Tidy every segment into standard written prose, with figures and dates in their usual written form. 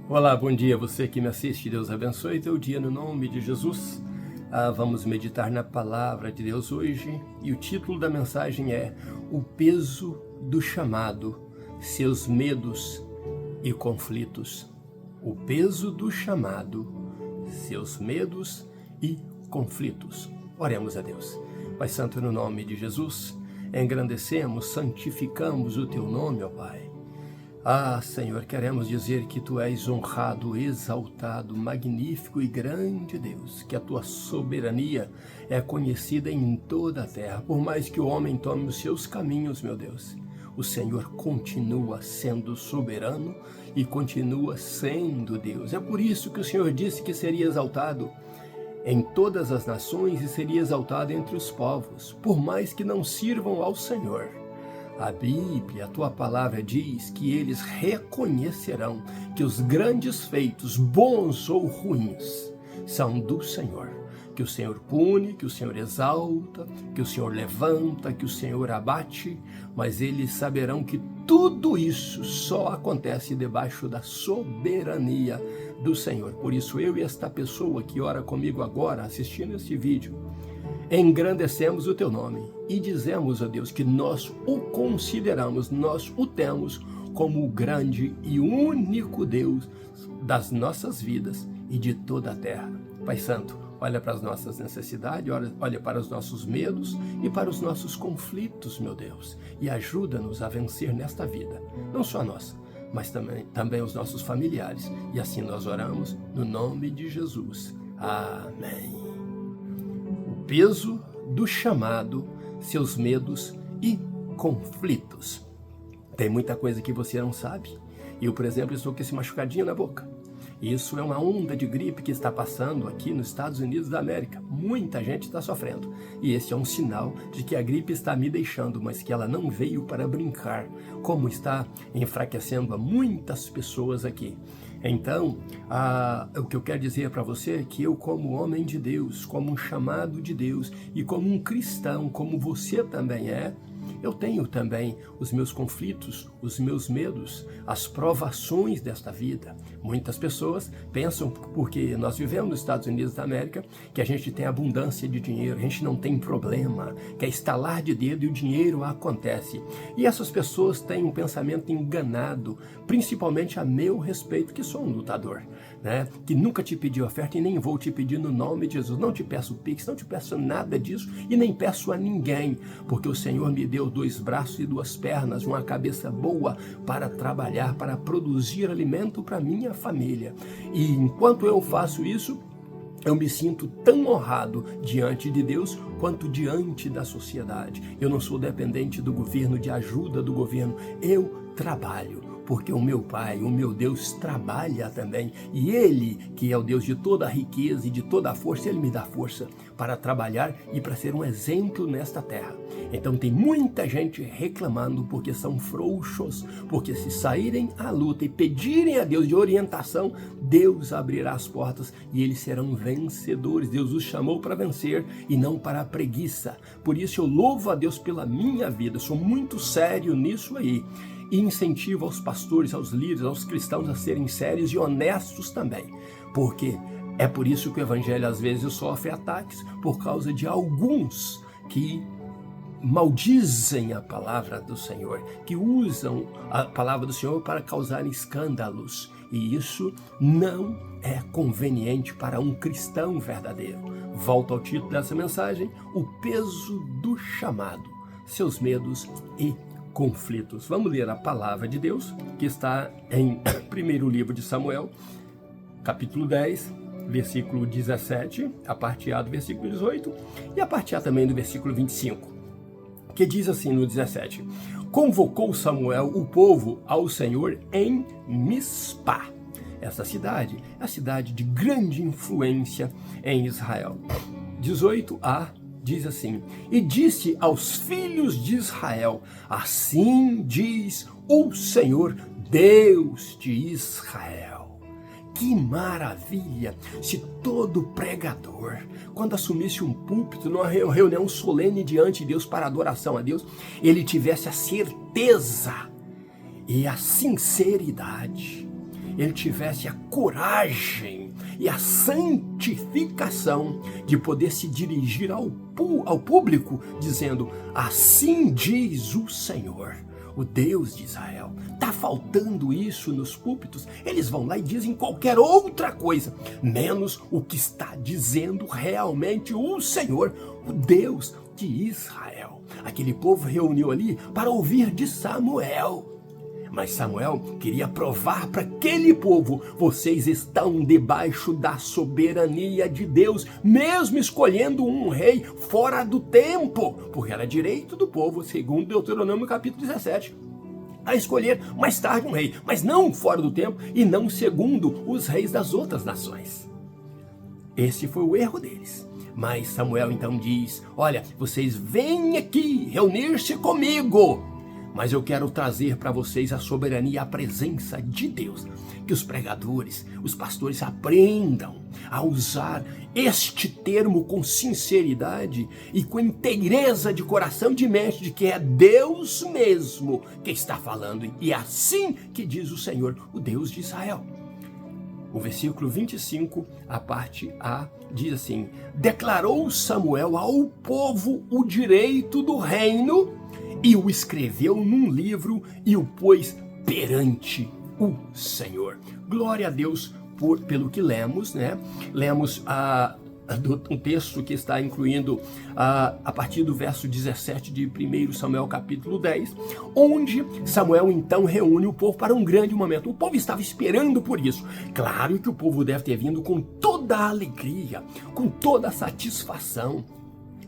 Olá, bom dia, você que me assiste, Deus abençoe teu dia no nome de Jesus. Vamos meditar na palavra de Deus hoje e o título da mensagem é O Peso do Chamado, Seus Medos e Conflitos. O peso do chamado, seus medos e conflitos. Oremos a Deus. Pai Santo, no nome de Jesus, engrandecemos, santificamos o teu nome, ó Pai. Senhor, queremos dizer que Tu és honrado, exaltado, magnífico e grande Deus, que a Tua soberania é conhecida em toda a terra. Por mais que o homem tome os seus caminhos, meu Deus, o Senhor continua sendo soberano e continua sendo Deus. É por isso que o Senhor disse que seria exaltado em todas as nações e seria exaltado entre os povos, por mais que não sirvam ao Senhor. A Bíblia, a Tua palavra diz que eles reconhecerão que os grandes feitos, bons ou ruins, são do Senhor. Que o Senhor pune, que o Senhor exalta, que o Senhor levanta, que o Senhor abate, mas eles saberão que tudo isso só acontece debaixo da soberania do Senhor. Por isso eu e esta pessoa que ora comigo agora, assistindo este vídeo, engrandecemos o Teu nome e dizemos a Deus que nós o consideramos, nós o temos como o grande e único Deus das nossas vidas e de toda a terra. Pai Santo, olha para as nossas necessidades, olha para os nossos medos e para os nossos conflitos, meu Deus, e ajuda-nos a vencer nesta vida, não só nós, mas também os nossos familiares. E assim nós oramos no nome de Jesus. Amém. Peso do chamado, seus medos e conflitos. Tem muita coisa que você não sabe. Eu, por exemplo, estou com esse machucadinho na boca. Isso é uma onda de gripe que está passando aqui nos Estados Unidos da América. Muita gente está sofrendo. E esse é um sinal de que a gripe está me deixando, mas que ela não veio para brincar, como está enfraquecendo a muitas pessoas aqui. Então, o que eu quero dizer para você é que eu, como homem de Deus, como um chamado de Deus e como um cristão, como você também é, eu tenho também os meus conflitos, os meus medos, as provações desta vida. Muitas pessoas pensam, porque nós vivemos nos Estados Unidos da América, que a gente tem abundância de dinheiro, a gente não tem problema, que é estalar de dedo e o dinheiro acontece. E essas pessoas têm um pensamento enganado, principalmente a meu respeito, que sou um lutador, né? Que nunca te pedi oferta e nem vou te pedir no nome de Jesus. Não te peço pix, não te peço nada disso e nem peço a ninguém, porque o Senhor me deu 2 braços e 2 pernas, uma cabeça boa para trabalhar, para produzir alimento para minha família. E enquanto eu faço isso, eu me sinto tão honrado diante de Deus quanto diante da sociedade. Eu não sou dependente do governo, de ajuda do governo. Eu trabalho, porque o meu Pai, o meu Deus trabalha também. E Ele, que é o Deus de toda a riqueza e de toda a força, Ele me dá força para trabalhar e para ser um exemplo nesta terra. Então tem muita gente reclamando porque são frouxos, porque se saírem à luta e pedirem a Deus de orientação, Deus abrirá as portas e eles serão vencedores. Deus os chamou para vencer e não para a preguiça. Por isso eu louvo a Deus pela minha vida, sou muito sério nisso aí. E incentivo aos pastores, aos líderes, aos cristãos a serem sérios e honestos também. Porque é por isso que o evangelho às vezes sofre ataques, por causa de alguns que maldizem a palavra do Senhor, que usam a palavra do Senhor para causar escândalos. E isso não é conveniente para um cristão verdadeiro. Volto ao título dessa mensagem: o peso do chamado, seus medos e conflitos. Vamos ler a palavra de Deus, que está em 1º livro de Samuel, capítulo 10, versículo 17, a parte A do versículo 18 e a parte A também do versículo 25, que diz assim no 17: Convocou Samuel o povo ao Senhor em Mispá. Essa cidade é a cidade de grande influência em Israel. 18a diz assim: E disse aos filhos de Israel: Assim diz o Senhor, Deus de Israel. Que maravilha se todo pregador, quando assumisse um púlpito, numa reunião solene diante de Deus para adoração a Deus, ele tivesse a certeza e a sinceridade ele tivesse a coragem e a santificação de poder se dirigir ao público, dizendo: assim diz o Senhor, o Deus de Israel. Está faltando isso nos púlpitos? Eles vão lá e dizem qualquer outra coisa, menos o que está dizendo realmente o Senhor, o Deus de Israel. Aquele povo reuniu ali para ouvir de Samuel. Mas Samuel queria provar para aquele povo: vocês estão debaixo da soberania de Deus, mesmo escolhendo um rei fora do tempo, porque era direito do povo, segundo Deuteronômio capítulo 17, a escolher mais tarde um rei, mas não fora do tempo e não segundo os reis das outras nações. Esse foi o erro deles. Mas Samuel então diz: olha, vocês vêm aqui reunir-se comigo, mas eu quero trazer para vocês a soberania e a presença de Deus. Que os pregadores, os pastores aprendam a usar este termo com sinceridade e com inteireza de coração e de mente, de que é Deus mesmo que está falando. E é assim que diz o Senhor, o Deus de Israel. O versículo 25, a parte A, diz assim: declarou Samuel ao povo o direito do reino e o escreveu num livro e o pôs perante o Senhor. Glória a Deus pelo que lemos, né? Lemos um texto que está incluindo a partir do verso 17 de 1 Samuel capítulo 10, onde Samuel então reúne o povo para um grande momento. O povo estava esperando por isso. Claro que o povo deve ter vindo com toda a alegria, com toda a satisfação,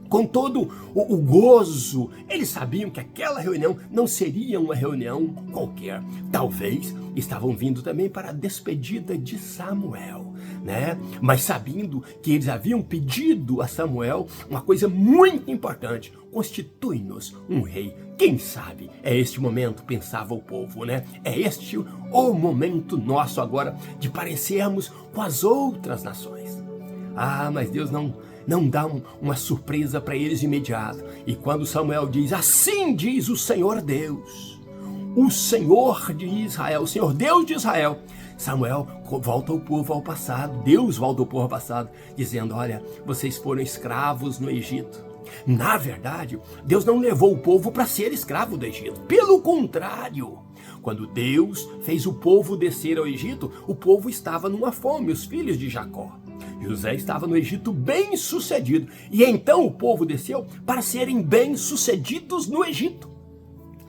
com todo o gozo. Eles sabiam que aquela reunião não seria uma reunião qualquer. Talvez estavam vindo também para a despedida de Samuel, né? Mas sabendo que eles haviam pedido a Samuel uma coisa muito importante: constitui-nos um rei. Quem sabe é este momento, pensava o povo, né? É este o momento nosso agora de parecermos com as outras nações. Mas Deus não dá uma surpresa para eles de imediato. E quando Samuel diz: assim diz o Senhor Deus, o Senhor de Israel, o Senhor Deus de Israel, Samuel volta o povo ao passado. Deus volta o povo ao passado, dizendo: olha, vocês foram escravos no Egito. Na verdade, Deus não levou o povo para ser escravo do Egito. Pelo contrário, quando Deus fez o povo descer ao Egito, o povo estava numa fome, os filhos de Jacó. José estava no Egito bem sucedido, e então o povo desceu para serem bem sucedidos no Egito.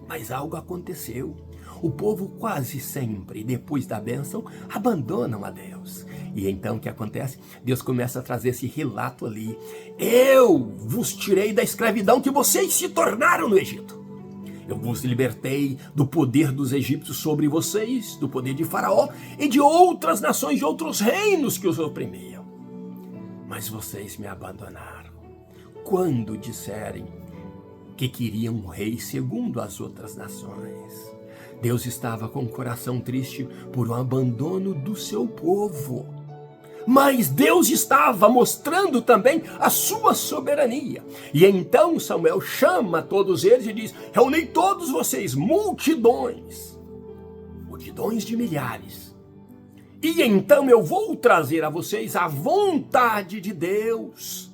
Mas algo aconteceu. O povo quase sempre, depois da bênção, abandonam a Deus. E então o que acontece? Deus começa a trazer esse relato ali: eu vos tirei da escravidão que vocês se tornaram no Egito. Eu vos libertei do poder dos egípcios sobre vocês, do poder de Faraó e de outras nações, de outros reinos que os oprimiam. Mas vocês me abandonaram quando disserem que queriam um rei segundo as outras nações. Deus estava com o coração triste por um abandono do seu povo. Mas Deus estava mostrando também a sua soberania. E então Samuel chama todos eles e diz: reuni todos vocês, multidões de milhares. E então eu vou trazer a vocês a vontade de Deus.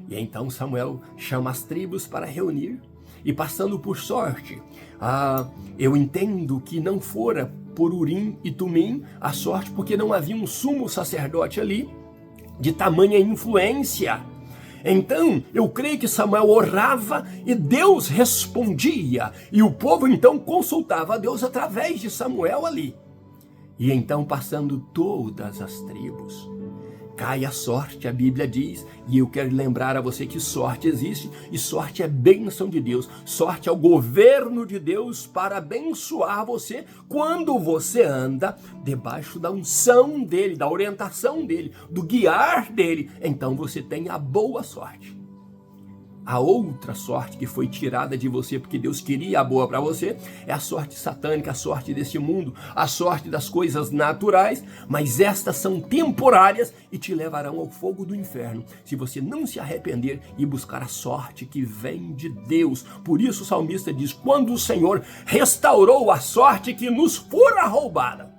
E então Samuel chama as tribos para reunir. E passando por sorte, eu entendo que não fora por Urim e Tumim a sorte, porque não havia um sumo sacerdote ali de tamanha influência. Então eu creio que Samuel orava e Deus respondia. E o povo então consultava a Deus através de Samuel ali. E então, passando todas as tribos, cai a sorte, a Bíblia diz, e eu quero lembrar a você que sorte existe, e sorte é bênção de Deus, sorte é o governo de Deus para abençoar você quando você anda debaixo da unção dele, da orientação dele, do guiar dele. Então você tem a boa sorte. A outra sorte que foi tirada de você porque Deus queria a boa para você é a sorte satânica, a sorte deste mundo, a sorte das coisas naturais, mas estas são temporárias e te levarão ao fogo do inferno se você não se arrepender e buscar a sorte que vem de Deus. Por isso o salmista diz: quando o Senhor restaurou a sorte que nos fora roubada,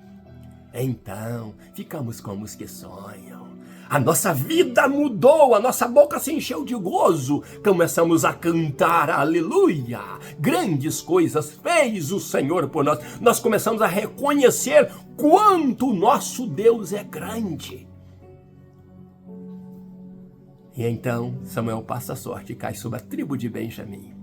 Então, ficamos como os que sonham. A nossa vida mudou, a nossa boca se encheu de gozo. Começamos a cantar, aleluia. Grandes coisas fez o Senhor por nós. Nós começamos a reconhecer quanto o nosso Deus é grande. E então Samuel passa a sorte e cai sobre a tribo de Benjamim.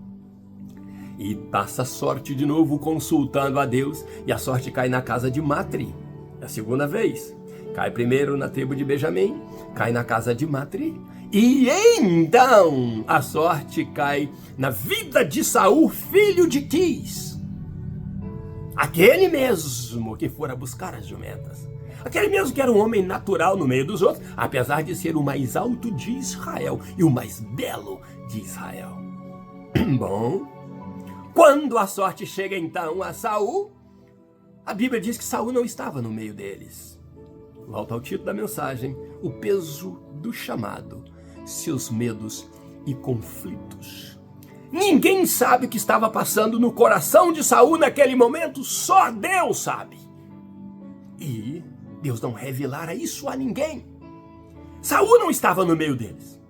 E passa a sorte de novo consultando a Deus, e a sorte cai na casa de Matri. A segunda vez. Cai primeiro na tribo de Benjamim, cai na casa de Matri, e então a sorte cai na vida de Saul, filho de Quis. Aquele mesmo que fora buscar as jumentas. Aquele mesmo que era um homem natural no meio dos outros, apesar de ser o mais alto de Israel e o mais belo de Israel. Bom, quando a sorte chega então a Saul, a Bíblia diz que Saul não estava no meio deles. Volta ao título da mensagem: o peso do chamado, seus medos e conflitos. Ninguém sabe o que estava passando no coração de Saul naquele momento, só Deus sabe. E Deus não revelara isso a ninguém. Saul não estava no meio deles.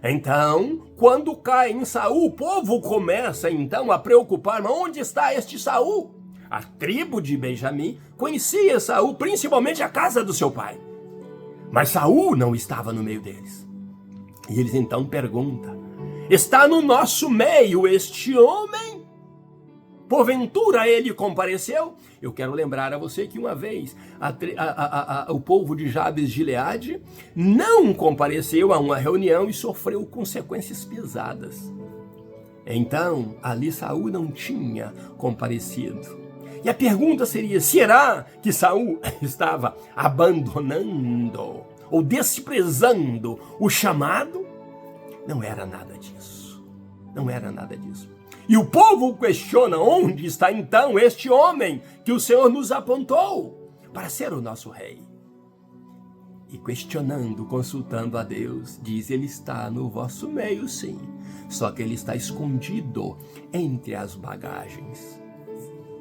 Então, quando cai em Saul, o povo começa então a preocupar: mas onde está este Saul? A tribo de Benjamim conhecia Saul, principalmente a casa do seu pai. Mas Saul não estava no meio deles. E eles então perguntam: está no nosso meio este homem? Porventura ele compareceu? Eu quero lembrar a você que uma vez o povo de Jabes de Gileade não compareceu a uma reunião e sofreu consequências pesadas. Então, ali Saul não tinha comparecido. E a pergunta seria: será que Saul estava abandonando ou desprezando o chamado? Não era nada disso. Não era nada disso. E o povo questiona: onde está então este homem que o Senhor nos apontou para ser o nosso rei? E questionando, consultando a Deus, diz: ele está no vosso meio, sim. Só que ele está escondido entre as bagagens.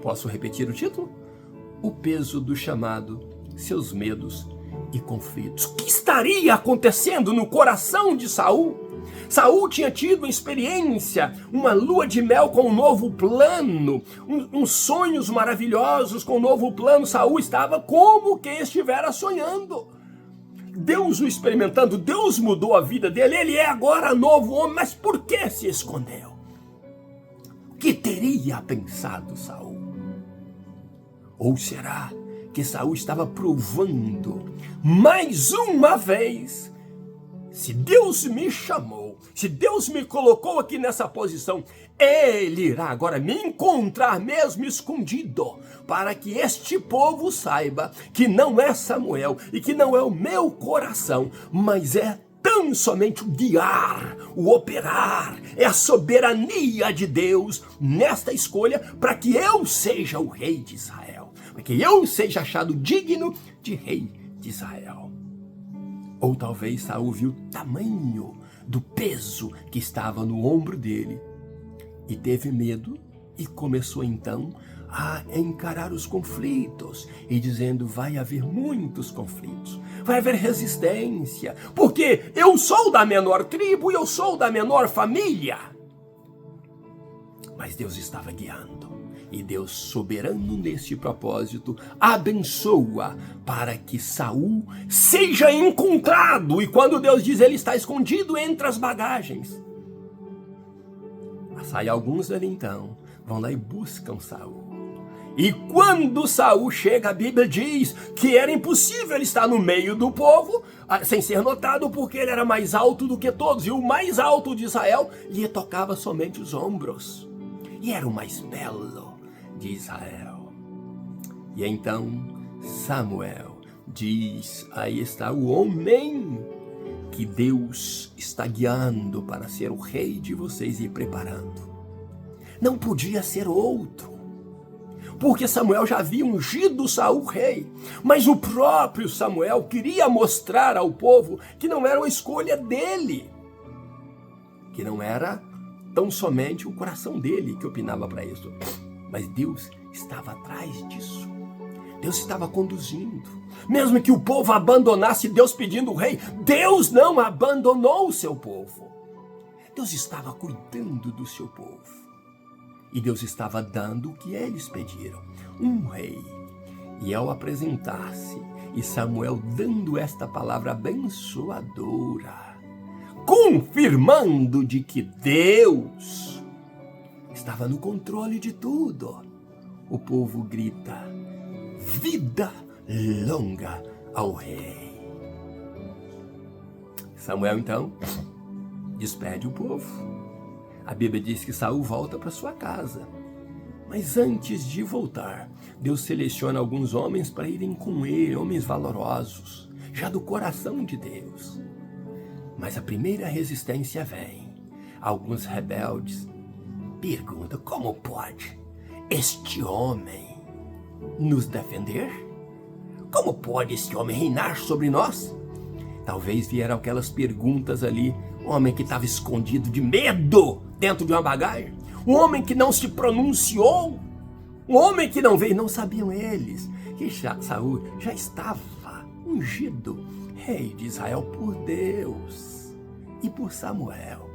Posso repetir o título? O peso do chamado, seus medos e conflitos. O que estaria acontecendo no coração de Saul? Saul tinha tido uma experiência, uma lua de mel com um novo plano, uns sonhos maravilhosos com um novo plano. Saul estava como quem estivera sonhando. Deus o experimentando, Deus mudou a vida dele, ele é agora novo homem, mas por que se escondeu? O que teria pensado Saul? Ou será que Saul estava provando mais uma vez: se Deus me chamou, se Deus me colocou aqui nessa posição, Ele irá agora me encontrar mesmo escondido, para que este povo saiba que não é Samuel e que não é o meu coração, mas é tão somente o guiar, o operar, é a soberania de Deus nesta escolha, para que eu seja o rei de Israel, para que eu seja achado digno de rei de Israel. Ou talvez Saul viu o tamanho do peso que estava no ombro dele e teve medo e começou então a encarar os conflitos e dizendo: vai haver muitos conflitos, vai haver resistência, porque eu sou da menor tribo e eu sou da menor família. Mas Deus estava guiando. E Deus, soberano neste propósito, abençoa para que Saul seja encontrado. E quando Deus diz, ele está escondido entre as bagagens. Sai alguns dali então, vão lá e buscam Saul. E quando Saul chega, a Bíblia diz que era impossível ele estar no meio do povo sem ser notado, porque ele era mais alto do que todos. E o mais alto de Israel lhe tocava somente os ombros. E era o mais belo de Israel. E então Samuel diz: aí está o homem que Deus está guiando para ser o rei de vocês e preparando. Não podia ser outro, porque Samuel já havia ungido Saul rei, mas o próprio Samuel queria mostrar ao povo que não era uma escolha dele, que não era tão somente o coração dele que opinava para isso, mas Deus estava atrás disso. Deus estava conduzindo. Mesmo que o povo abandonasse Deus pedindo o rei, Deus não abandonou o seu povo. Deus estava cuidando do seu povo. E Deus estava dando o que eles pediram, um rei. E ao apresentar-se, e Samuel dando esta palavra abençoadora, confirmando de que Deus estava no controle de tudo, o povo grita: vida longa ao rei. Samuel então despede o povo. A Bíblia diz que Saul volta para sua casa. Mas antes de voltar, Deus seleciona alguns homens para irem com ele, homens valorosos, já do coração de Deus. Mas a primeira resistência vem. Alguns rebeldes perguntam: como pode este homem nos defender? Como pode este homem reinar sobre nós? Talvez vieram aquelas perguntas ali. Um homem que estava escondido de medo dentro de uma bagagem. Um homem que não se pronunciou. Um homem que não veio. Não sabiam eles que Saul já estava ungido rei de Israel por Deus e por Samuel.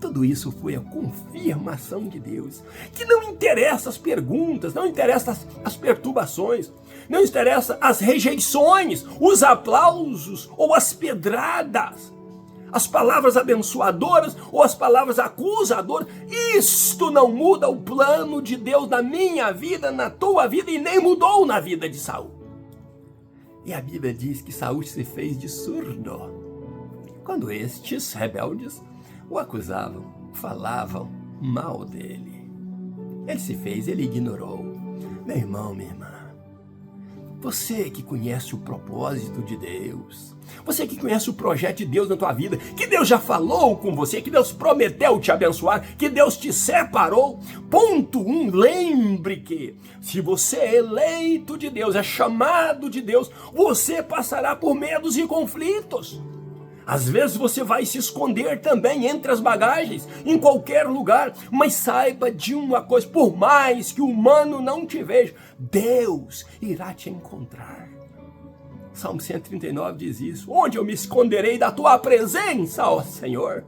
Tudo isso foi a confirmação de Deus. Que não interessa as perguntas, não interessa as perturbações, não interessa as rejeições, os aplausos ou as pedradas, as palavras abençoadoras ou as palavras acusadoras. Isto não muda o plano de Deus na minha vida, na tua vida, e nem mudou na vida de Saul. E a Bíblia diz que Saul se fez de surdo quando estes rebeldes o acusavam, falavam mal dele. Ele se fez, ele ignorou. Meu irmão, minha irmã, você que conhece o propósito de Deus, você que conhece o projeto de Deus na tua vida, que Deus já falou com você, que Deus prometeu te abençoar, que Deus te separou. Ponto 1, lembre que se você é eleito de Deus, é chamado de Deus, você passará por medos e conflitos. Às vezes você vai se esconder também entre as bagagens, em qualquer lugar, mas saiba de uma coisa: por mais que o humano não te veja, Deus irá te encontrar. Salmo 139 diz isso: onde eu me esconderei da tua presença, ó Senhor?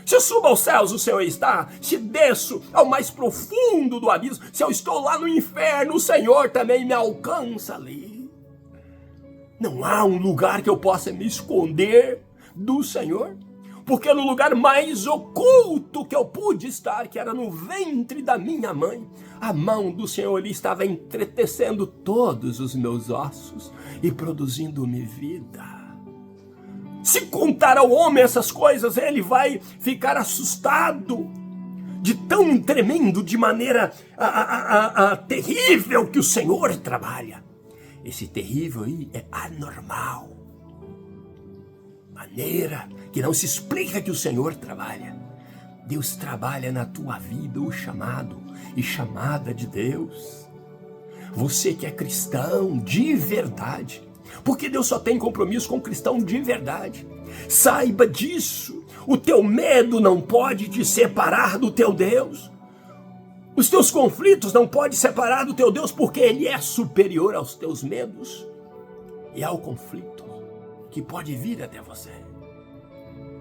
Se eu subo aos céus, o Senhor está. Se desço ao mais profundo do abismo, se eu estou lá no inferno, o Senhor também me alcança ali. Não há um lugar que eu possa me esconder do Senhor, porque no lugar mais oculto que eu pude estar, que era no ventre da minha mãe, a mão do Senhor ali estava entretecendo todos os meus ossos e produzindo-me vida. Se contar ao homem essas coisas, ele vai ficar assustado de tão tremendo, de maneira terrível que o Senhor trabalha. Esse terrível aí é anormal. Maneira que não se explica que o Senhor trabalha. Deus trabalha na tua vida o chamado e chamada de Deus. Você que é cristão de verdade, porque Deus só tem compromisso com cristão de verdade. Saiba disso. O teu medo não pode te separar do teu Deus. Os teus conflitos não podem separar do teu Deus, porque Ele é superior aos teus medos e ao conflito que pode vir até você.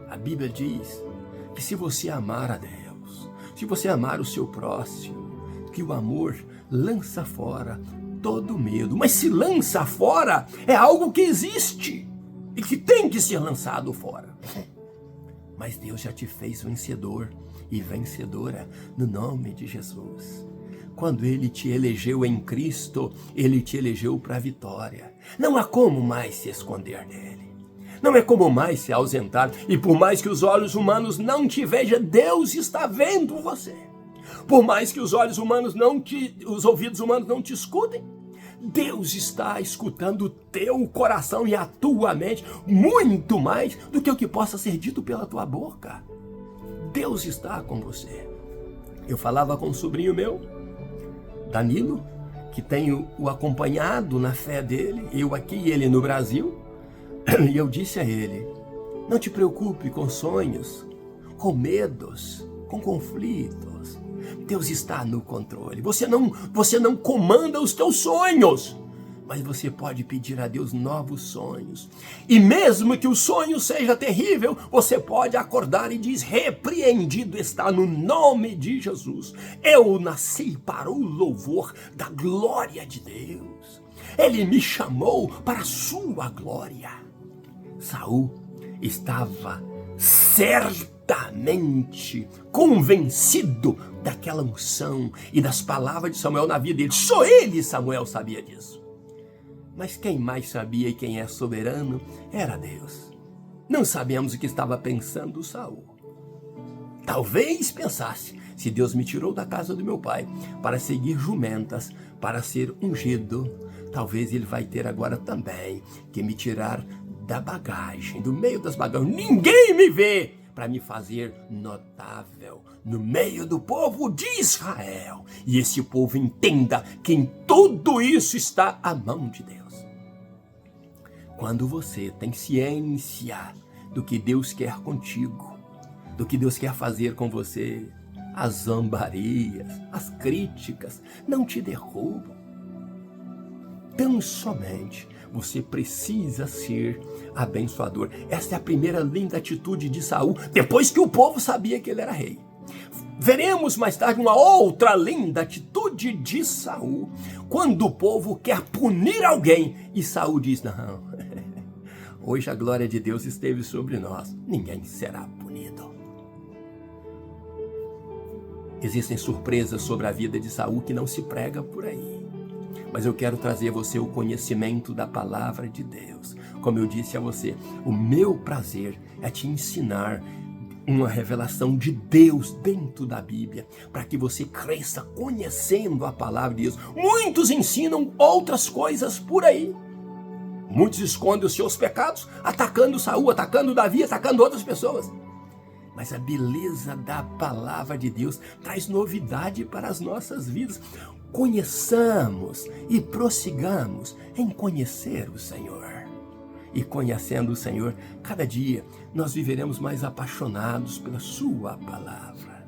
A Bíblia diz que se você amar a Deus, se você amar o seu próximo, que o amor lança fora todo medo. Mas se lança fora, é algo que existe e que tem que ser lançado fora. Mas Deus já te fez vencedor e vencedora no nome de Jesus. Quando Ele te elegeu em Cristo, Ele te elegeu para a vitória. Não há como mais se esconder dele. Não é como mais se ausentar. E por mais que os olhos humanos não te vejam, Deus está vendo você. Por mais que os olhos humanos os ouvidos humanos não te escutem, Deus está escutando o teu coração e a tua mente muito mais do que o que possa ser dito pela tua boca. Deus está com você. Eu falava com um sobrinho meu, Danilo, que tenho o acompanhado na fé dele, eu aqui e ele no Brasil, e eu disse a ele: não te preocupe com sonhos, com medos, com conflitos. Deus está no controle. Você não comanda os teus sonhos. mas você pode pedir a Deus novos sonhos. E mesmo que o sonho seja terrível, você pode acordar e diz: repreendido está no nome de Jesus. Eu nasci para o louvor da glória de Deus. Ele me chamou para a sua glória. Saul estava certamente convencido daquela unção e das palavras de Samuel na vida dele. Só ele, Samuel, sabia disso. Mas quem mais sabia e quem é soberano era Deus. Não sabemos o que estava pensando Saul. Talvez pensasse: se Deus me tirou da casa do meu pai para seguir jumentas, para ser ungido, talvez ele vai ter agora também que me tirar da bagagem, do meio das bagagens. Ninguém me vê, para me fazer notável no meio do povo de Israel. E esse povo entenda que em tudo isso está a mão de Deus. Quando você tem ciência do que Deus quer contigo, do que Deus quer fazer com você, as zombarias, as críticas não te derrubam. Tão somente você precisa ser abençoador. Essa é a primeira linda atitude de Saul, depois que o povo sabia que ele era rei. Veremos mais tarde uma outra linda atitude de Saul, quando o povo quer punir alguém e Saul diz: não, hoje a glória de Deus esteve sobre nós, ninguém será punido. Existem surpresas sobre a vida de Saul que não se prega por aí. Mas eu quero trazer a você o conhecimento da palavra de Deus. Como eu disse a você, o meu prazer é te ensinar uma revelação de Deus dentro da Bíblia, para que você cresça conhecendo a palavra de Deus. Muitos ensinam outras coisas por aí. Muitos escondem os seus pecados, atacando Saul, atacando Davi, atacando outras pessoas. Mas a beleza da palavra de Deus traz novidade para as nossas vidas. Conheçamos e prossigamos em conhecer o Senhor. E conhecendo o Senhor, cada dia nós viveremos mais apaixonados pela sua palavra.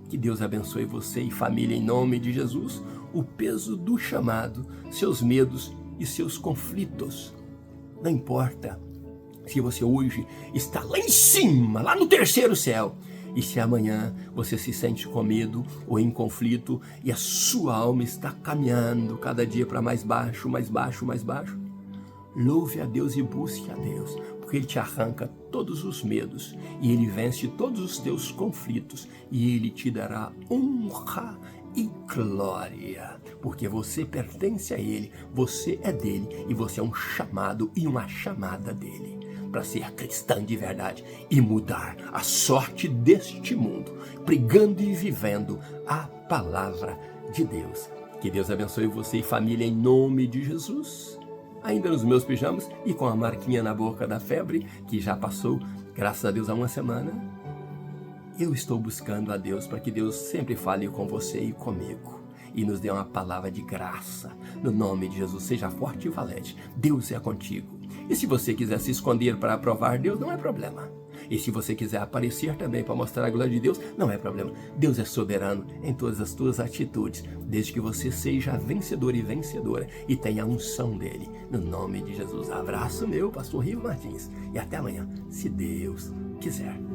Que Deus abençoe você e família em nome de Jesus. O peso do chamado, seus medos e seus conflitos. Não importa se você hoje está lá em cima, lá no terceiro céu, e se amanhã você se sente com medo ou em conflito e a sua alma está caminhando cada dia para mais baixo, mais baixo, mais baixo, louve a Deus e busque a Deus, porque Ele te arranca todos os medos e Ele vence todos os teus conflitos e Ele te dará honra e glória, porque você pertence a Ele, você é dele e você é um chamado e uma chamada dele para ser cristã de verdade e mudar a sorte deste mundo, pregando e vivendo a palavra de Deus. Que Deus abençoe você e família em nome de Jesus. Ainda nos meus pijamas e com a marquinha na boca da febre, que já passou, graças a Deus, há uma semana, eu estou buscando a Deus para que Deus sempre fale com você e comigo e nos dê uma palavra de graça. No nome de Jesus, seja forte e valente. Deus é contigo. E se você quiser se esconder para aprovar Deus, não é problema. E se você quiser aparecer também para mostrar a glória de Deus, não é problema. Deus é soberano em todas as tuas atitudes, desde que você seja vencedor e vencedora e tenha a unção dele. No nome de Jesus. Abraço meu, pastor Rivo Martins. E até amanhã, se Deus quiser.